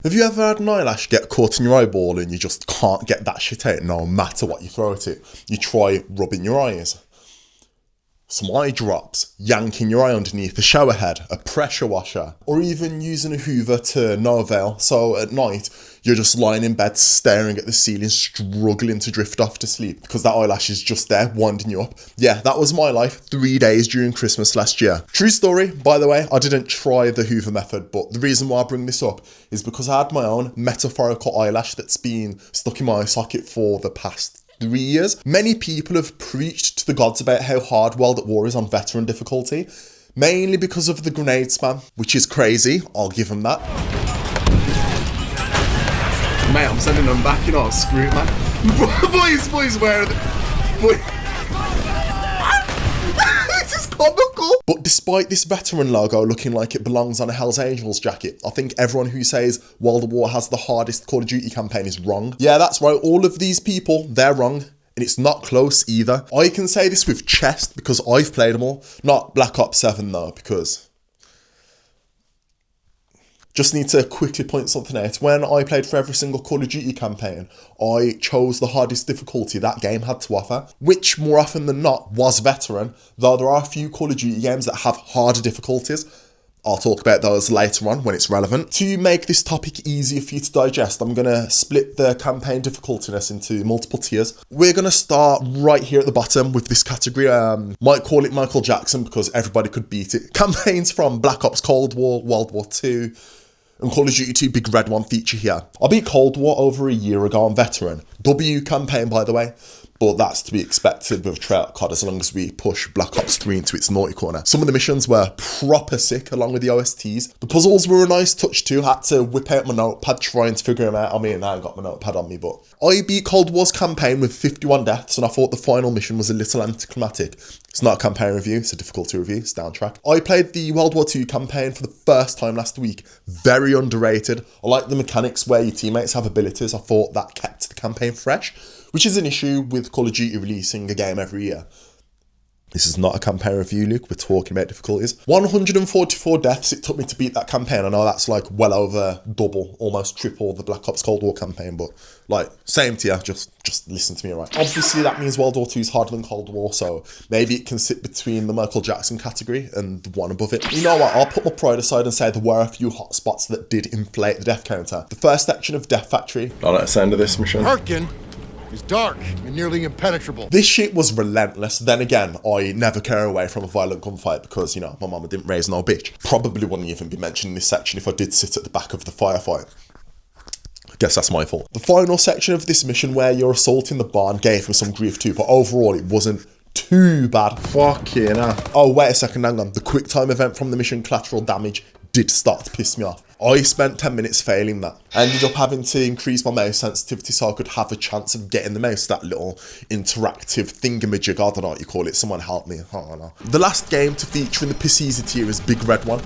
Have you ever had an eyelash get caught in your eyeball and you just can't get that shit out no matter what you throw at it? You try rubbing your eyes, some eye drops, yanking your eye underneath a shower head, a pressure washer, or even using a hoover to no avail. So at night, you're just lying in bed staring at the ceiling, struggling to drift off to sleep because that eyelash is just there winding you up. Yeah, that was my life 3 days during Christmas last year. True story, by the way. I didn't try the hoover method, but the reason why I bring this up is because I had my own metaphorical eyelash that's been stuck in my eye socket for the past 3 years. Many people have preached to the gods about how hard World at War is on veteran difficulty, mainly because of the grenade spam, which is crazy, I'll give them that. Mate, I'm sending them back, you know, screw it, man. boys, where are they? This is comical. But despite this veteran logo looking like it belongs on a Hells Angels jacket, I think everyone who says World at War has the hardest Call of Duty campaign is wrong. Yeah, that's right, all of these people, they're wrong. And it's not close either. I can say this with chest because I've played them all. Not Black Ops 7 though, because... Just need to quickly point something out. When I played for every single Call of Duty campaign, I chose the hardest difficulty that game had to offer, which more often than not was veteran, though there are a few Call of Duty games that have harder difficulties. I'll talk about those later on when it's relevant. To make this topic easier for you to digest, I'm going to split the campaign difficultiness into multiple tiers. We're going to start right here at the bottom with this category. Might call it Michael Jackson because everybody could beat it. Campaigns from Black Ops Cold War, World War II, and Call of Duty 2 Big Red One feature here. I beat Cold War over a year ago on veteran. W campaign, by the way. But that's to be expected with Trail COD as long as we push Black Ops 3 into its naughty corner. Some of the missions were proper sick along with the OSTs. The puzzles were a nice touch too. Had to whip out my notepad trying to figure them out. I mean, I ain't got my notepad on me, but I beat Cold War's campaign with 51 deaths and I thought the final mission was a little anticlimactic. It's not a campaign review, it's a difficulty review, it's down track. I played the World War II campaign for the first time last week. Very underrated. I like the mechanics where your teammates have abilities. I thought that kept the campaign fresh, which is an issue with Call of Duty releasing a game every year. This is not a campaign review, Luke. We're talking about difficulties. 144 deaths it took me to beat that campaign. I know that's like well over double, almost triple the Black Ops Cold War campaign, but like, same tier, just listen to me, right? Obviously, that means World War II is harder than Cold War, so maybe it can sit between the Michael Jackson category and the one above it. You know what? I'll put my pride aside and say there were a few hot spots that did inflate the death counter. The first section of Death Factory. I like the sound of this mission. Harkin is dark and nearly impenetrable. This shit was relentless. Then again, I never care away from a violent gunfight because, you know, my mama didn't raise no bitch. Probably wouldn't even be mentioned in this section if I did sit at the back of the firefight. I guess that's my fault. The final section of this mission where you're assaulting the barn gave me some grief too, but overall it wasn't too bad. Fucking hell. Oh, wait a second, hang on. The quick time event from the mission collateral damage did start to piss me off. I spent 10 minutes failing that. I ended up having to increase my mouse sensitivity so I could have a chance of getting the mouse, that little interactive thingamajig, I don't know what you call it, someone help me, I don't know. The last game to feature in the Pissy tier is Big Red One.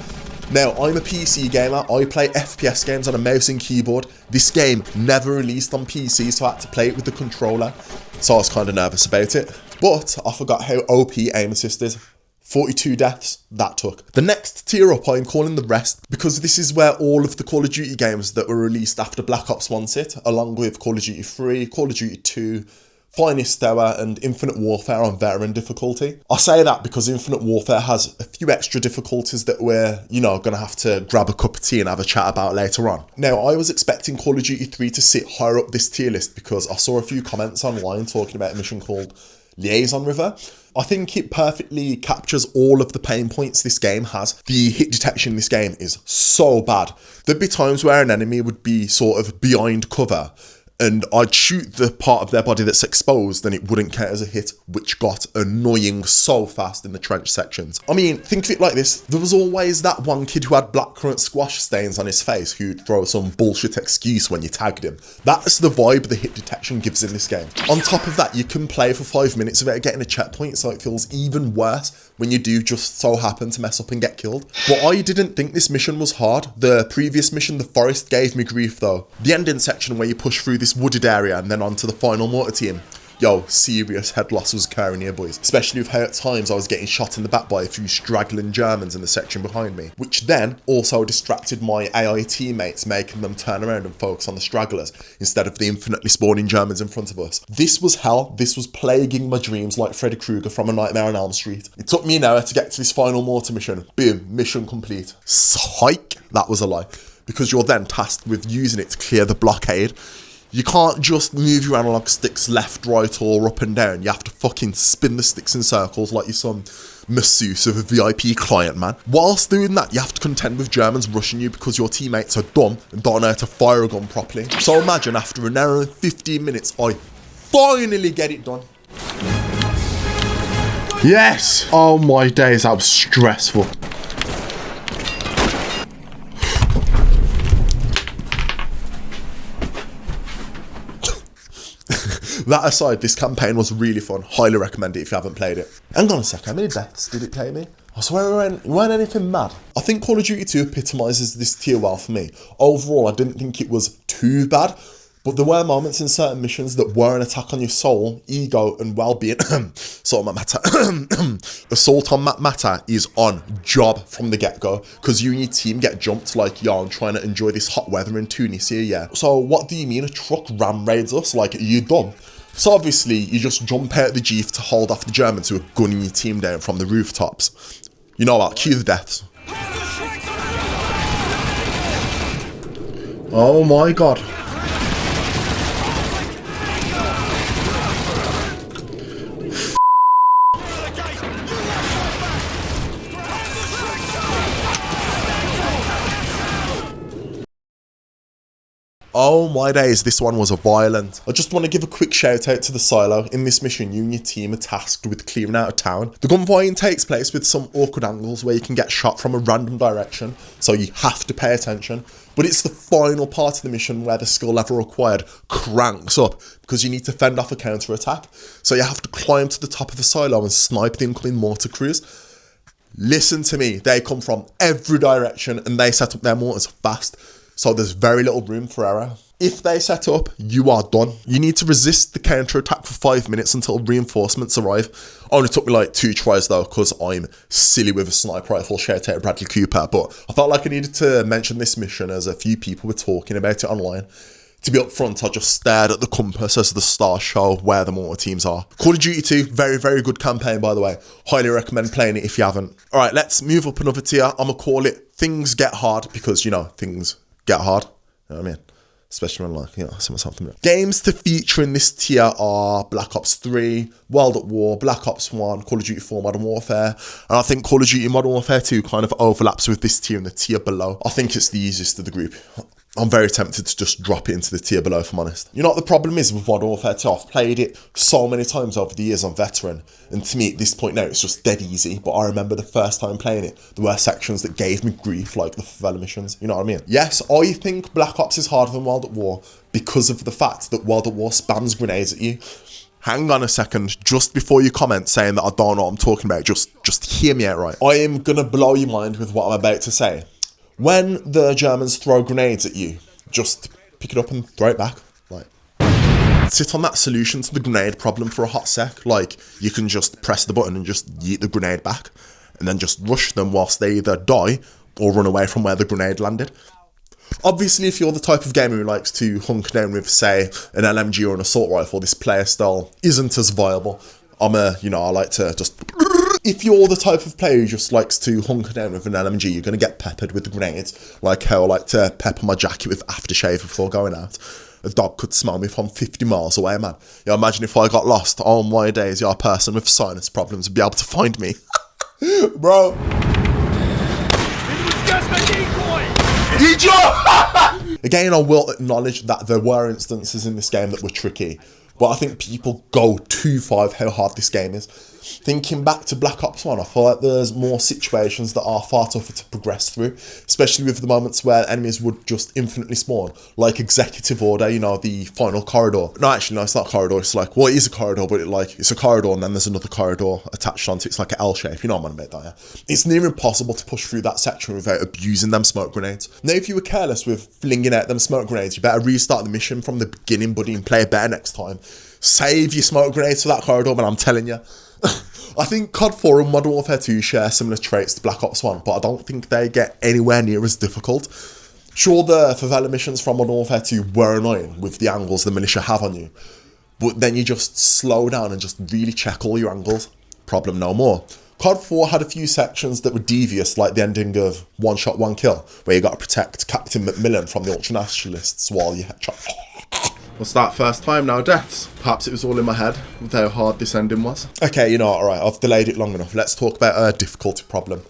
Now, I'm a PC gamer, I play FPS games on a mouse and keyboard. This game never released on PC, so I had to play it with the controller, so I was kind of nervous about it. But I forgot how OP aim assist is. 42 deaths, that took. The next tier up I'm calling the rest, because this is where all of the Call of Duty games that were released after Black Ops 1 sit, along with Call of Duty 3, Call of Duty 2, Finest Hour and Infinite Warfare on veteran difficulty. I say that because Infinite Warfare has a few extra difficulties that we're, you know, gonna have to grab a cup of tea and have a chat about later on. Now, I was expecting Call of Duty 3 to sit higher up this tier list because I saw a few comments online talking about a mission called Liaison River. I think it perfectly captures all of the pain points this game has. The hit detection in this game is so bad. There'd be times where an enemy would be sort of behind cover and I'd shoot the part of their body that's exposed and it wouldn't count as a hit, which got annoying so fast in the trench sections. I mean, think of it like this. There was always that one kid who had blackcurrant squash stains on his face who'd throw some bullshit excuse when you tagged him. That's the vibe the hit detection gives in this game. On top of that, you can play for 5 minutes without getting a checkpoint, so it feels even worse when you do just so happen to mess up and get killed. But I didn't think this mission was hard. The previous mission, the forest, gave me grief though. The ending section where you push through this wooded area and then onto the final mortar team Yo, serious head loss was occurring here, boys. Especially with how at times I was getting shot in the back by a few straggling Germans in the section behind me, which then also distracted my AI teammates, making them turn around and focus on the stragglers instead of the infinitely spawning Germans in front of us. This was hell. This was plaguing my dreams like Freddy Krueger from A Nightmare on Elm Street. It took me an hour to get to this final mortar mission. Boom, mission complete. Psych, that was a lie. Because you're then tasked with using it to clear the blockade. You can't just move your analog sticks left, right, or up and down. You have to fucking spin the sticks in circles like you're some masseuse of a VIP client, man. Whilst doing that, you have to contend with Germans rushing you because your teammates are dumb and don't know how to fire a gun properly. So imagine after an hour and 15 minutes, I finally get it done. Yes! Oh my days, that was stressful. That aside, this campaign was really fun. Highly recommend it if you haven't played it. Hang on a sec, how many deaths did it take me? I swear it weren't anything mad. I think Call of Duty 2 epitomises this tier well for me. Overall, I didn't think it was too bad, but there were moments in certain missions that were an attack on your soul, ego, and well-being. Assault on Matter. Assault on Matter is on job from the get-go, because you and your team get jumped like, yo, I'm trying to enjoy this hot weather in Tunisia, yeah. So what do you mean a truck ram raids us? Like, are you dumb? So obviously, you just jump out the Jeep to hold off the Germans who are gunning your team down from the rooftops. You know what, cue the deaths. Oh my god. Oh my days, this one was a violent. I just want to give a quick shout out to the silo. In this mission, you and your team are tasked with clearing out of town. The gunfighting takes place with some awkward angles where you can get shot from a random direction, so you have to pay attention. But it's the final part of the mission where the skill level required cranks up because you need to fend off a counter attack. So you have to climb to the top of the silo and snipe the incoming mortar crews. Listen to me, they come from every direction and they set up their mortars fast. So there's very little room for error. If they set up, you are done. You need to resist the counter-attack for 5 minutes until reinforcements arrive. Only took me like 2 tries though, because I'm silly with a sniper rifle, shout out Bradley Cooper. But I felt like I needed to mention this mission as a few people were talking about it online. To be upfront, I just stared at the compass as the stars show where the mortar teams are. Call of Duty 2, very, very good campaign by the way. Highly recommend playing it if you haven't. Alright, let's move up another tier. I'm gonna call it Things Get Hard, because, you know, things get hard, you know what I mean? Especially when, like, you know, I see myself in it. Games to feature in this tier are Black Ops 3, World at War, Black Ops 1, Call of Duty 4 Modern Warfare, and I think Call of Duty Modern Warfare 2 kind of overlaps with this tier and the tier below. I think it's the easiest of the group. I'm very tempted to just drop it into the tier below, if I'm honest. You know what the problem is with Modern Warfare 2? I've played it so many times over the years on Veteran, and to me at this point now it's just dead easy, but I remember the first time playing it, there were sections that gave me grief, like the favela missions, you know what I mean? Yes, I think Black Ops is harder than World at War because of the fact that World at War spams grenades at you. Hang on a second, just before you comment saying that I don't know what I'm talking about, just hear me out right. I am gonna blow your mind with what I'm about to say. When the Germans throw grenades at you, just pick it up and throw it back. Like, sit on that solution to the grenade problem for a hot sec. Like, you can just press the button and just yeet the grenade back, and then just rush them whilst they either die or run away from where the grenade landed. Obviously, if you're the type of gamer who likes to hunk down with, say, an LMG or an assault rifle, this player style isn't as viable. I like to just... If you're the type of player who just likes to hunker down with an LMG, you're going to get peppered with the grenades, like how I like to pepper my jacket with aftershave before going out. A dog could smell me from 50 miles away, man. Yeah, imagine if I got lost. Oh my days, a person with sinus problems would be able to find me. Bro. It was just a decoy! Idiot! Again, I will acknowledge that there were instances in this game that were tricky, but I think people go too far with how hard this game is. Thinking back to Black Ops 1, I feel like there's more situations that are far tougher to progress through, especially with the moments where enemies would just infinitely spawn, like Executive Order, you know, the final corridor. No, actually, no, it's not a corridor, it's like, well, it is a corridor, but it's a corridor and then there's another corridor attached onto it. It's like an L shape, you know what I'm about, yeah? It's near impossible to push through that section without abusing them smoke grenades. Now, if you were careless with flinging out them smoke grenades, you better restart the mission from the beginning, buddy, and play it better next time. Save your smoke grenades for that corridor, man, I'm telling you. I think COD 4 and Modern Warfare 2 share similar traits to Black Ops 1, but I don't think they get anywhere near as difficult. Sure, the favela missions from Modern Warfare 2 were annoying with the angles the militia have on you, but then you just slow down and just really check all your angles. Problem no more. COD 4 had a few sections that were devious, like the ending of One Shot, One Kill, where you got to protect Captain Macmillan from the ultranationalists while you headshot. What's that first time now, deaths? Perhaps it was all in my head with how hard this ending was. Okay, you know what, alright, I've delayed it long enough. Let's talk about a difficulty problem.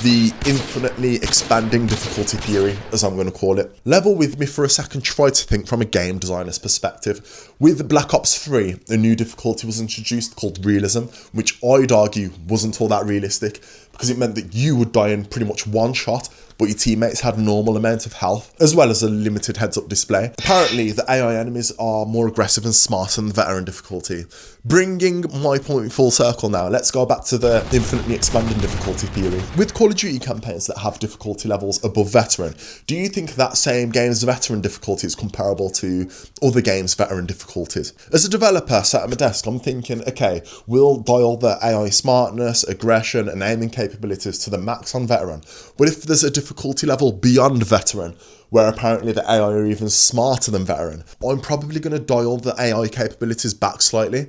The infinitely expanding difficulty theory, as I'm going to call it. Level with me for a second, try to think from a game designer's perspective. With Black Ops 3, a new difficulty was introduced called realism, which I'd argue wasn't all that realistic, because it meant that you would die in pretty much one shot, but your teammates had a normal amount of health, as well as a limited heads-up display. Apparently, the AI enemies are more aggressive and smarter than the veteran difficulty. Bringing my point full circle now, let's go back to the infinitely expanding difficulty theory. With Call of Duty campaigns that have difficulty levels above veteran, do you think that same game's veteran difficulty is comparable to other games' veteran difficulties? As a developer sat at my desk, I'm thinking, okay, we'll dial the AI smartness, aggression, and aiming capabilities to the max on veteran. But if there's a difficulty level beyond veteran, where apparently the AI are even smarter than veteran, I'm probably going to dial the AI capabilities back slightly.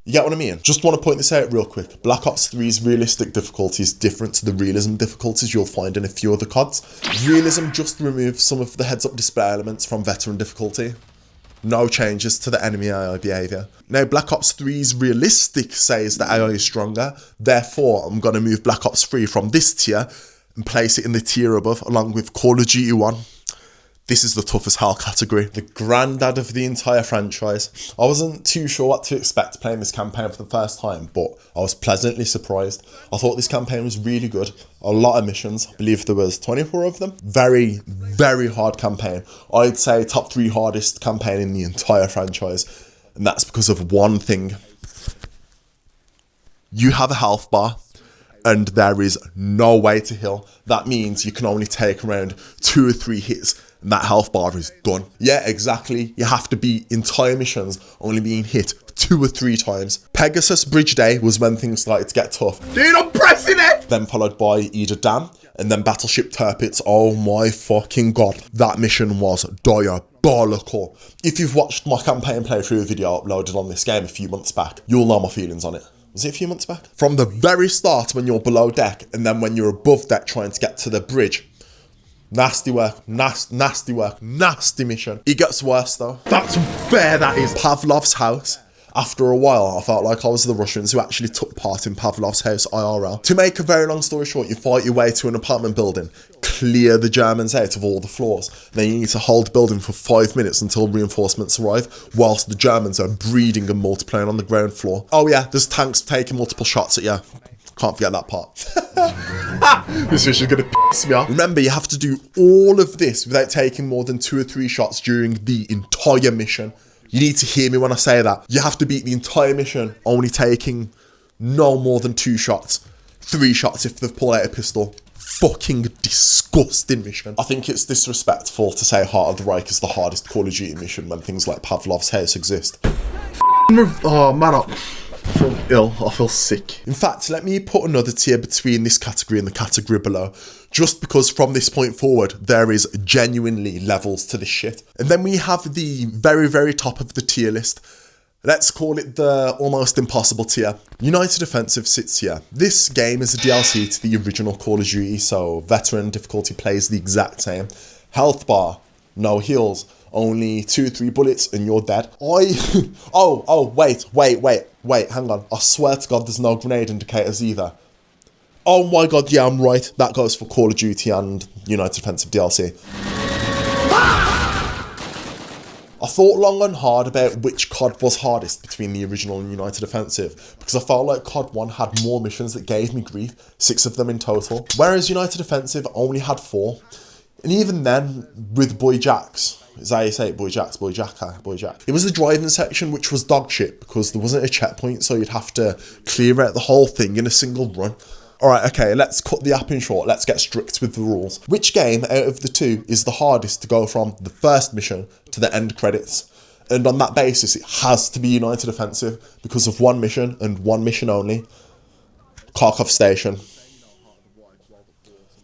You get what I mean? Just want to point this out real quick. Black Ops 3's realistic difficulty is different to the realism difficulties you'll find in a few other CODs. Realism just removes some of the heads-up display elements from veteran difficulty. No changes to the enemy AI behaviour. Now, Black Ops 3's realistic says that AI is stronger, therefore I'm going to move Black Ops 3 from this tier and place it in the tier above, along with Call of Duty 1. This is the tough as hell category. The granddad of the entire franchise. I wasn't too sure what to expect playing this campaign for the first time, but I was pleasantly surprised. I thought this campaign was really good. A lot of missions. I believe there was 24 of them. Very, very hard campaign. I'd say top 3 hardest campaign in the entire franchise. And that's because of one thing. You have a health bar, and there is no way to heal. That means you can only take around 2 or 3 hits, and that health bar is done. Yeah, exactly. You have to beat entire missions only being hit 2 or 3 times. Pegasus Bridge Day was when things started to get tough. Dude, I'm pressing it! Then followed by Ida Dam, and then Battleship Tirpitz. Oh my fucking god. That mission was diabolical. If you've watched my campaign playthrough video uploaded on this game a few months back, you'll know my feelings on it. Was it a few months back? From the very start when you're below deck, and then when you're above deck trying to get to the bridge. Nasty work, nasty work, nasty mission. It gets worse though. That's unfair, that is. Pavlov's house. After a while, I felt like I was the Russians who actually took part in Pavlov's house IRL. To make a very long story short, you fight your way to an apartment building, clear the Germans out of all the floors. Then you need to hold the building for 5 minutes until reinforcements arrive, whilst the Germans are breeding and multiplying on the ground floor. Oh yeah, there's tanks taking multiple shots at you. Can't forget that part. This is gonna piss me off. Remember, you have to do all of this without taking more than 2 or 3 shots during the entire mission. You need to hear me when I say that. You have to beat the entire mission only taking no more than 2 shots. 3 shots if they've pulled out a pistol. Fucking disgusting mission. I think it's disrespectful to say Heart of the Reich is the hardest Call of Duty mission when things like Pavlov's house exist. Oh man, I feel ill. I feel sick. In fact, let me put another tier between this category and the category below, just because from this point forward, there is genuinely levels to this shit. And then we have the very, very top of the tier list. Let's call it the almost impossible tier. United Offensive sits here. This game is a DLC to the original Call of Duty, so veteran difficulty plays the exact same. Health bar, no heals, only 2 or 3 bullets and you're dead. Wait, hang on. I swear to God there's no grenade indicators either. Oh my god, yeah, I'm right. That goes for Call of Duty and United Offensive DLC. I thought long and hard about which COD was hardest between the original and United Offensive, because I felt like COD 1 had more missions that gave me grief, 6 of them in total, whereas United Offensive only had 4. And even then, with Boy Jacks, is that how you say it? Boy Jack. It was the driving section, which was dog shit, because there wasn't a checkpoint, so you'd have to clear out the whole thing in a single run. Alright, okay, let's cut the app in short. Let's get strict with the rules. Which game out of the 2 is the hardest to go from the first mission to the end credits? And on that basis, it has to be United Offensive because of one mission and one mission only. Kharkov Station.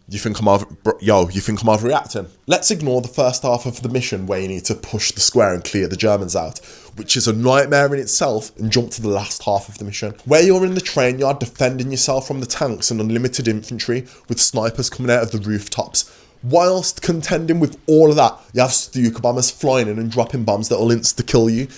You think I'm overreacting? Let's ignore the first half of the mission where you need to push the square and clear the Germans out, which is a nightmare in itself, and jump to the last half of the mission, where you're in the train yard defending yourself from the tanks and unlimited infantry with snipers coming out of the rooftops. Whilst contending with all of that, you have Stuka bombers flying in and dropping bombs that will insta-kill you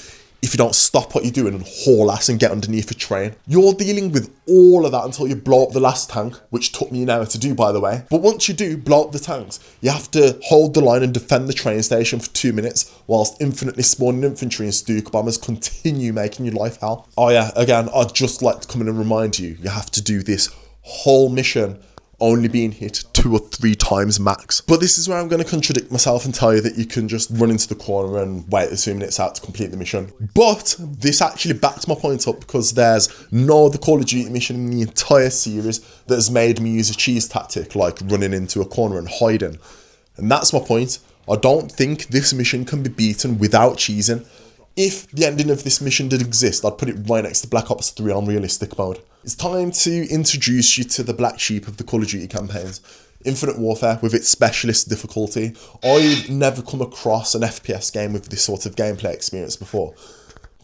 if you don't stop what you're doing and haul ass and get underneath a train. You're dealing with all of that until you blow up the last tank, which took me an hour to do, by the way. But once you do blow up the tanks, you have to hold the line and defend the train station for 2 minutes, whilst infinitely spawning infantry and Stuka bombers continue making your life hell. Oh yeah, again, I'd just like to come in and remind you, you have to do this whole mission only being hit 2 or 3 times max. But this is where I'm going to contradict myself and tell you that you can just run into the corner and wait the 2 minutes out to complete the mission. But this actually backs my point up, because there's no other Call of Duty mission in the entire series that has made me use a cheese tactic like running into a corner and hiding. And that's my point. I don't think this mission can be beaten without cheesing. If the ending of this mission did exist, I'd put it right next to Black Ops 3 on realistic mode. It's time to introduce you to the black sheep of the Call of Duty campaigns. Infinite Warfare with its specialist difficulty. I've never come across an FPS game with this sort of gameplay experience before.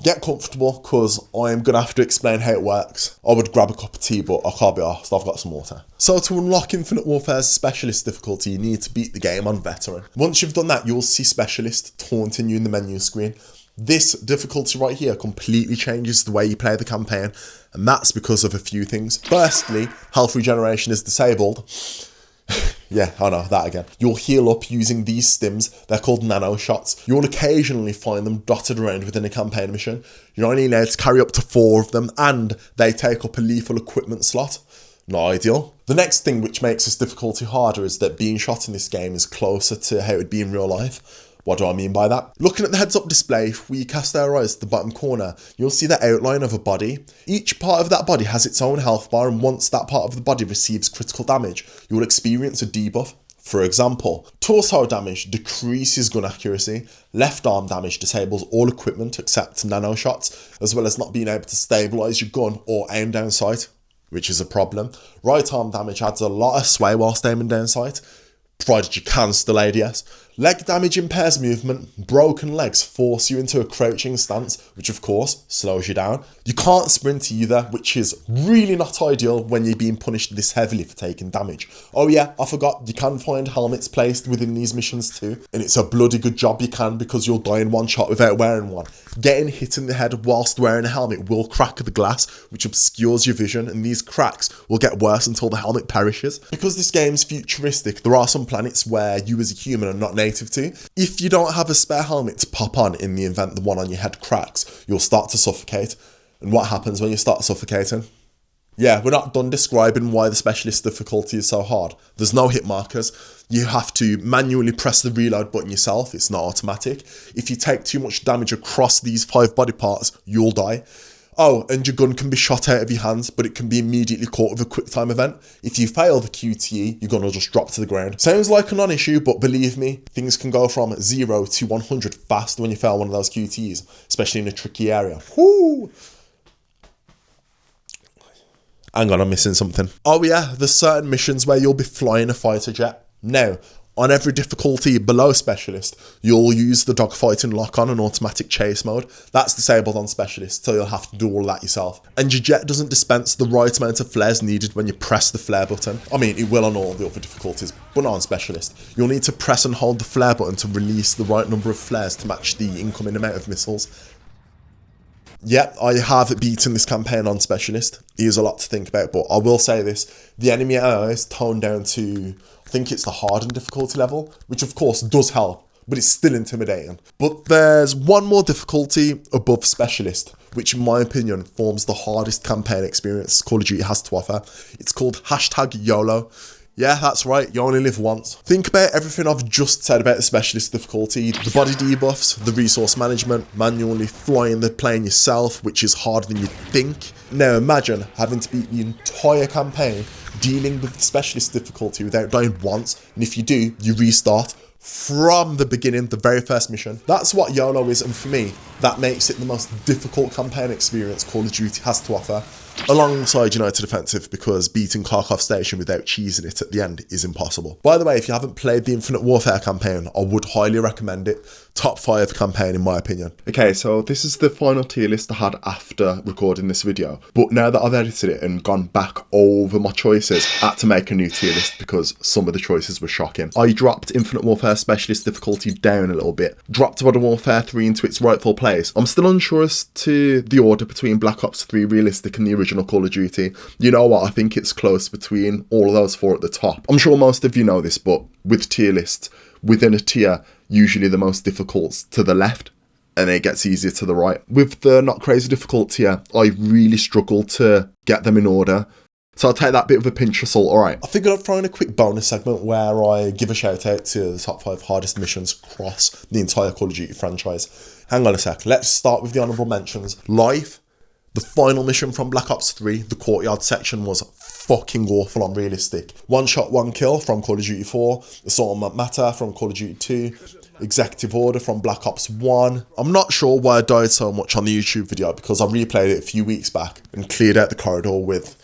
Get comfortable, because I'm going to have to explain how it works. I would grab a cup of tea, but I can't be arsed, I've got some water. So to unlock Infinite Warfare's specialist difficulty, you need to beat the game on veteran. Once you've done that, you'll see specialist taunting you in the menu screen. This difficulty right here completely changes the way you play the campaign, and that's because of a few things. Firstly, health regeneration is disabled. Yeah, I know, that again. You'll heal up using these stims. They're called nano shots. You'll occasionally find them dotted around within a campaign mission. You're only allowed to carry up to 4 of them, and they take up a lethal equipment slot. Not ideal. The next thing which makes this difficulty harder is that being shot in this game is closer to how it would be in real life. What do I mean by that? Looking at the heads-up display, if we cast our eyes to the bottom corner, you'll see the outline of a body. Each part of that body has its own health bar, and once that part of the body receives critical damage, you will experience a debuff. For example, torso damage decreases gun accuracy, left arm damage disables all equipment except nano shots, as well as not being able to stabilise your gun or aim down sight, which is a problem. Right arm damage adds a lot of sway whilst aiming down sight, provided you can still ADS. Leg damage impairs movement. Broken legs force you into a crouching stance, which of course slows you down. You can't sprint either, which is really not ideal when you're being punished this heavily for taking damage. Oh yeah, I forgot, you can find helmets placed within these missions too, and it's a bloody good job you can, because you'll die in one shot without wearing one. Getting hit in the head whilst wearing a helmet will crack the glass, which obscures your vision, and these cracks will get worse until the helmet perishes. Because this game's futuristic, there are some planets where you as a human are not native to. If you don't have a spare helmet to pop on in the event the one on your head cracks, you'll start to suffocate. And what happens when you start suffocating? Yeah, we're not done describing why the specialist difficulty is so hard. There's no hit markers. You have to manually press the reload button yourself. It's not automatic. If you take too much damage across these 5 body parts, you'll die. Oh, and your gun can be shot out of your hands, but it can be immediately caught with a quick time event. If you fail the QTE, your gun will just drop to the ground. Sounds like a non-issue, but believe me, things can go from 0 to 100 fast when you fail one of those QTEs, especially in a tricky area. Whoo! Hang on, I'm missing something. Oh yeah, there's certain missions where you'll be flying a fighter jet. Now, on every difficulty below specialist, you'll use the dogfighting lock-on and automatic chase mode. That's disabled on specialist, so you'll have to do all that yourself. And your jet doesn't dispense the right amount of flares needed when you press the flare button. I mean, it will on all the other difficulties, but not on specialist. You'll need to press and hold the flare button to release the right number of flares to match the incoming amount of missiles. Yeah, I have beaten this campaign on specialist. It is a lot to think about, but I will say this. The enemy AI is toned down to, I think it's the hardened difficulty level, which of course does help, but it's still intimidating. But there's one more difficulty above specialist, which in my opinion forms the hardest campaign experience Call of Duty has to offer. It's called #YOLO. Yeah, that's right, you only live once. Think about everything I've just said about the specialist difficulty, the body debuffs, the resource management, manually flying the plane yourself, which is harder than you'd think. Now imagine having to beat the entire campaign dealing with the specialist difficulty without dying once, and if you do, you restart, from the beginning, the very first mission. That's what YOLO is, and for me, that makes it the most difficult campaign experience Call of Duty has to offer, alongside United Offensive, because beating Kharkov Station without cheesing it at the end is impossible. By the way, if you haven't played the Infinite Warfare campaign, I would highly recommend it. Top 5 campaign in my opinion. Okay, so this is the final tier list I had after recording this video, but now that I've edited it and gone back over my choices, I had to make a new tier list because some of the choices were shocking. I dropped Infinite Warfare Specialist difficulty down a little bit, dropped Modern Warfare 3 into its rightful place. I'm still unsure as to the order between Black Ops 3 Realistic and the original Call of Duty. You know what, I think it's close between all of those 4 at the top. I'm sure most of you know this, but with tier lists, within a tier, usually the most difficult's to the left, and it gets easier to the right. With the not crazy difficult tier, I really struggle to get them in order, so I'll take that bit with a pinch of salt. Alright, I figured I'd throw in a quick bonus segment where I give a shout out to the top 5 hardest missions across the entire Call of Duty franchise. Hang on a sec, let's start with the honourable mentions. Live, the final mission from Black Ops 3, the courtyard section, was fucking awful on Realistic. One shot, one kill from Call of Duty 4, Assault on Matter from Call of Duty 2, Executive Order from Black Ops 1. I'm not sure why I died so much on the YouTube video, because I replayed it a few weeks back and cleared out the corridor with...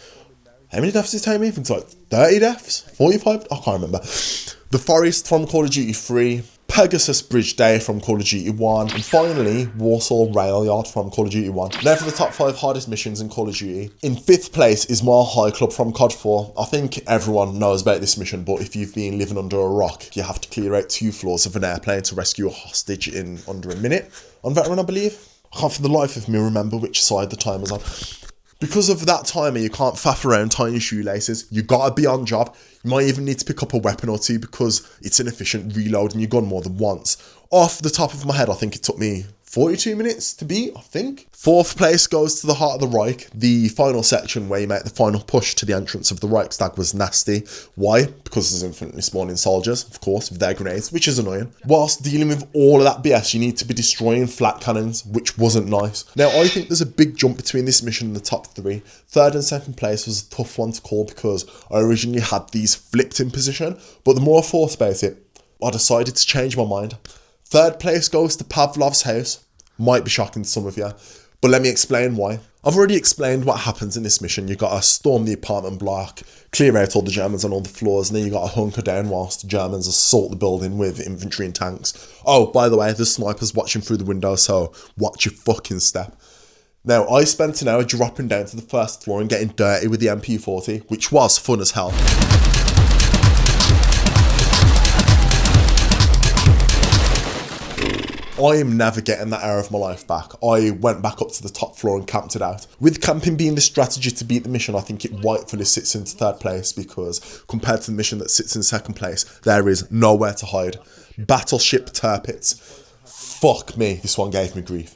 How many deaths did it take me? I think it's like 30 deaths? 45? I can't remember. The Forest from Call of Duty 3, Pegasus Bridge Day from Call of Duty 1, and finally, Warsaw Rail Yard from Call of Duty 1. Now for the top 5 hardest missions in Call of Duty. In 5th place is Mile High Club from COD 4. I think everyone knows about this mission, but if you've been living under a rock, you have to clear out 2 floors of an airplane to rescue a hostage in under a minute. On Veteran, I believe. I can't for the life of me remember which side the timer's on. Because of that timer, you can't faff around tying your shoelaces. You gotta be on job. You might even need to pick up a weapon or two because it's inefficient reloading your gun more than once. Off the top of my head, I think it took me 42 minutes to beat, I think. 4th place goes to the Heart of the Reich. The final section where you make the final push to the entrance of the Reichstag was nasty. Why? Because there's infinitely spawning soldiers, of course, with their grenades, which is annoying. Whilst dealing with all of that BS, you need to be destroying flat cannons, which wasn't nice. Now, I think there's a big jump between this mission and the top 3. 3rd and 2nd place was a tough one to call because I originally had these flipped in position, but the more I thought about it, I decided to change my mind. 3rd place goes to Pavlov's house. Might be shocking to some of you, but let me explain why. I've already explained what happens in this mission. You gotta storm the apartment block, clear out all the Germans on all the floors, and then you gotta hunker down whilst the Germans assault the building with infantry and tanks. Oh, by the way, there's snipers watching through the window, so watch your fucking step. Now, I spent an hour dropping down to the 1st floor and getting dirty with the MP40, which was fun as hell. I am never getting that hour of my life back. I went back up to the top floor and camped it out. With camping being the strategy to beat the mission, I think it rightfully sits into 3rd place because compared to the mission that sits in 2nd place, there is nowhere to hide. Battleship Tirpitz. Fuck me, this one gave me grief.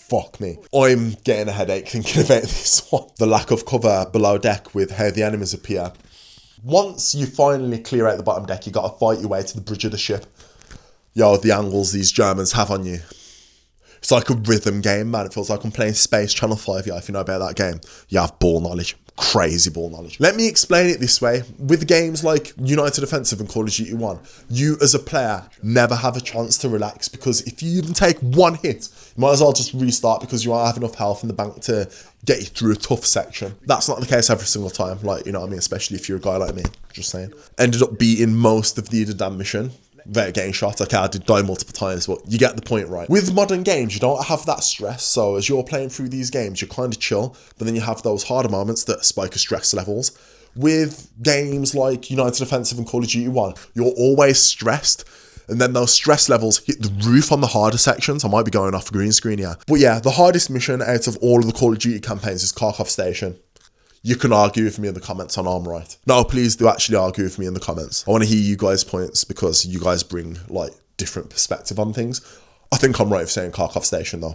Fuck me. I'm getting a headache thinking about this one. The lack of cover below deck with how the enemies appear. Once you finally clear out the bottom deck, you gotta fight your way to the bridge of the ship. Yo, the angles these Germans have on you. It's like a rhythm game, man. It feels like I'm playing Space Channel 5, yeah, if you know about that game. You have ball knowledge. Crazy ball knowledge. Let me explain it this way. With games like United Offensive and Call of Duty 1, you as a player never have a chance to relax because if you even take one hit, you might as well just restart because you won't have enough health in the bank to get you through a tough section. That's not the case every single time, like, you know what I mean? Especially if you're a guy like me, just saying. Ended up beating most of the damn mission without getting shot. Okay, I did die multiple times, but you get the point, right? With modern games, you don't have that stress, so as you're playing through these games, you're kind of chill, but then you have those harder moments that spike your stress levels. With games like United Offensive and Call of Duty 1, you're always stressed, and then those stress levels hit the roof on the harder sections. I might be going off green screen here. But yeah, the hardest mission out of all of the Call of Duty campaigns is Kharkov Station. You can argue with me in the comments on I'm right. No, please do actually argue with me in the comments. I want to hear you guys' points because you guys bring like different perspective on things. I think I'm right for saying Kharkov Station though.